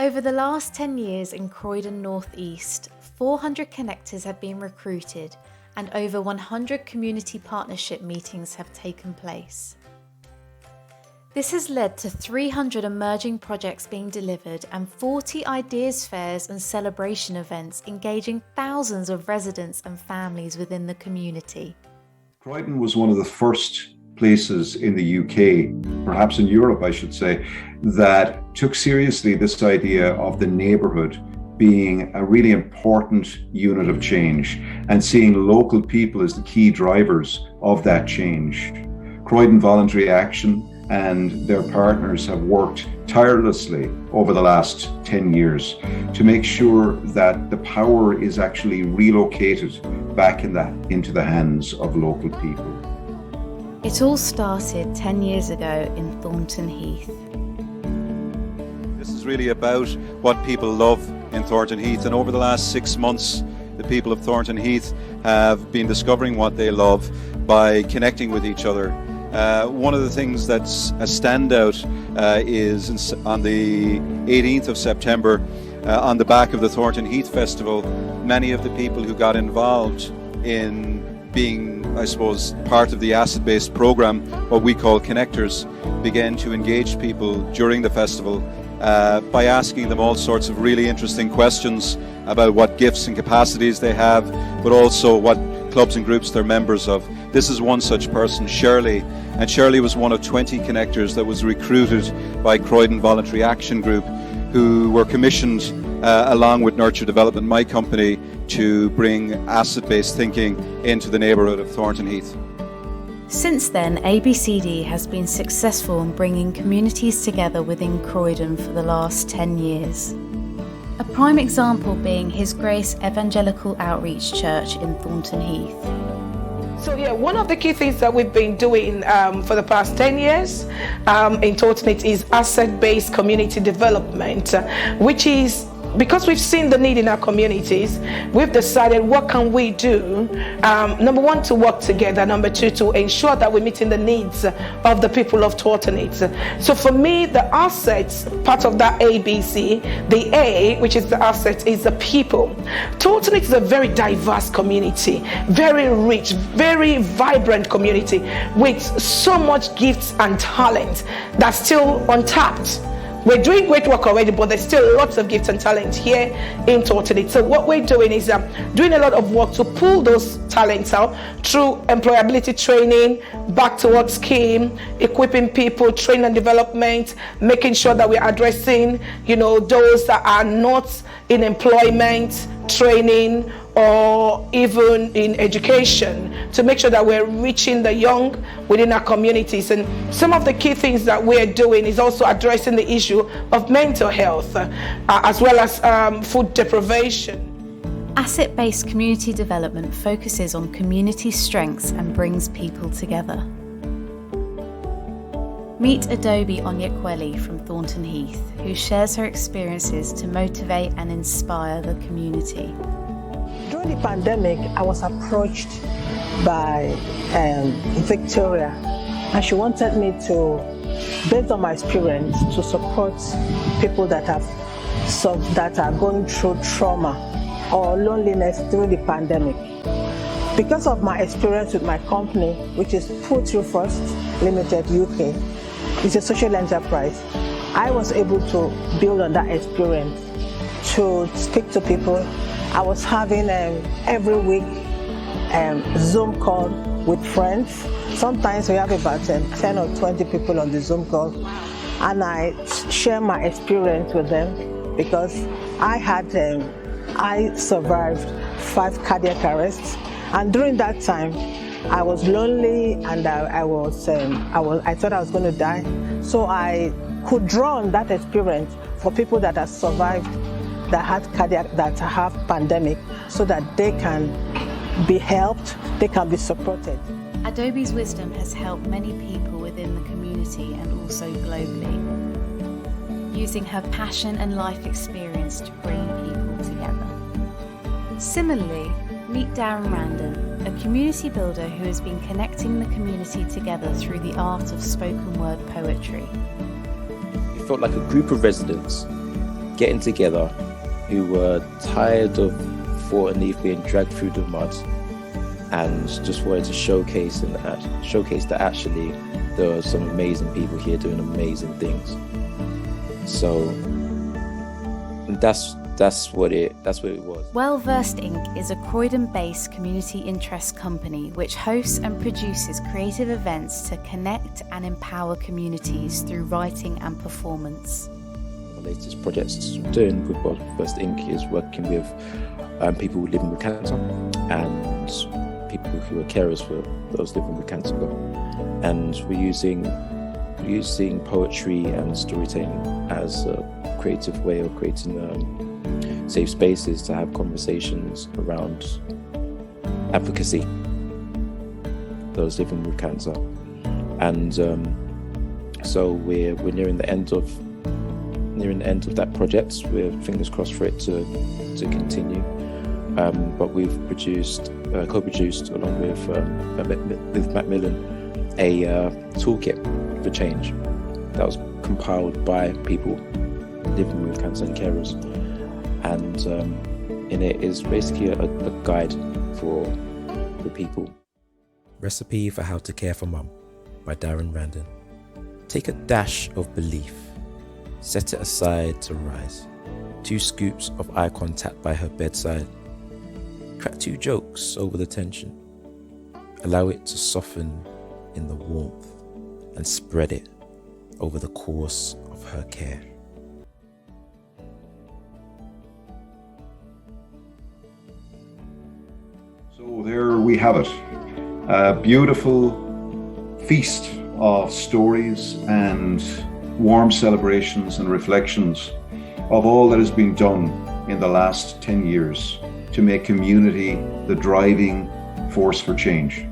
Over the last 10 years in Croydon North East, 400 connectors have been recruited and over 100 community partnership meetings have taken place. This has led to 300 emerging projects being delivered and 40 ideas fairs and celebration events engaging thousands of residents and families within the community. Croydon was one of the first places in the UK, perhaps in Europe I should say, that took seriously this idea of the neighbourhood being a really important unit of change and seeing local people as the key drivers of that change. Croydon Voluntary Action and their partners have worked tirelessly over the last 10 years to make sure that the power is actually relocated back into the hands of local people. It all started 10 years ago in Thornton Heath. This is really about what people love in Thornton Heath, and over the last 6 months the people of Thornton Heath have been discovering what they love by connecting with each other. One of the things that's a standout is on the 18th of September, on the back of the Thornton Heath Festival, many of the people who got involved in being, I suppose, part of the asset-based program, what we call connectors, began to engage people during the festival by asking them all sorts of really interesting questions about what gifts and capacities they have, but also what clubs and groups they're members of. This is one such person, Shirley, and Shirley was one of 20 connectors that was recruited by Croydon Voluntary Action Group, who were commissioned along with Nurture Development, my company, to bring asset-based thinking into the neighbourhood of Thornton Heath. Since then, ABCD has been successful in bringing communities together within Croydon for the last 10 years. A prime example being His Grace Evangelical Outreach Church in Thornton Heath. So one of the key things that we've been doing for the past 10 years in Thornton Heath is asset-based community development, which is because we've seen the need in our communities. We've decided what can we do, number one, to work together, number two, to ensure that we're meeting the needs of the people of Thornton Heath. So for me, the assets, part of that ABC, the A, which is the assets, is the people. Thornton Heath is a very diverse community, very rich, very vibrant community with so much gifts and talent that's still untapped. We're doing great work already, but there's still lots of gifts and talent here in Thornton Heath. So what we're doing is doing a lot of work to pull those talents out through employability training, back to work scheme, equipping people, training and development, making sure that we're addressing, those that are not in employment, training, or even in education, to make sure that we're reaching the young within our communities. And some of the key things that we're doing is also addressing the issue of mental health, as well as food deprivation. Asset-based community development focuses on community strengths and brings people together. Meet Adobe Onyekweli from Thornton Heath, who shares her experiences to motivate and inspire the community. During the pandemic, I was approached by Victoria, and she wanted me to, based on my experience, to support people that are going through trauma or loneliness during the pandemic. Because of my experience with my company, which is Put You First Limited UK, it's a social enterprise, I was able to build on that experience to speak to people. I was having every week Zoom call with friends. Sometimes we have about 10 or 20 people on the Zoom call, and I share my experience with them because I survived 5 cardiac arrests, and during that time I was lonely and I thought I was going to die. So I could draw on that experience for people that have survived, that have pandemic, so that they can be helped, they can be supported. Adobe's wisdom has helped many people within the community and also globally, using her passion and life experience to bring people together. Similarly, meet Darren Randon, a community builder who has been connecting the community together through the art of spoken word poetry. It felt like a group of residents getting together, who were tired of Thornton Heath being dragged through the mud, and just wanted to showcase that actually there are some amazing people here doing amazing things. So that's what it was. Well-Versed Inc. is a Croydon-based community interest company which hosts and produces creative events to connect and empower communities through writing and performance. The latest projects we're doing with Well-Versed Inc. is working with people living with cancer and people who are carers for those living with cancer. And we're using poetry and storytelling as a creative way of creating safe spaces to have conversations around advocacy, those living with cancer. And so we're nearing the end of that project. We're fingers crossed for it to continue. But we've co-produced along with Macmillan a toolkit for change that was compiled by people living with cancer and carers, and in it is basically a guide for people. Recipe for How to Care for Mum by Darren Randon. Take a dash of belief, set it aside to rise. 2 scoops of eye contact by her bedside. Crack 2 jokes over the tension. Allow it to soften in the warmth and spread it over the course of her care. So there we have it. A beautiful feast of stories and warm celebrations and reflections of all that has been done in the last 10 years to make community the driving force for change.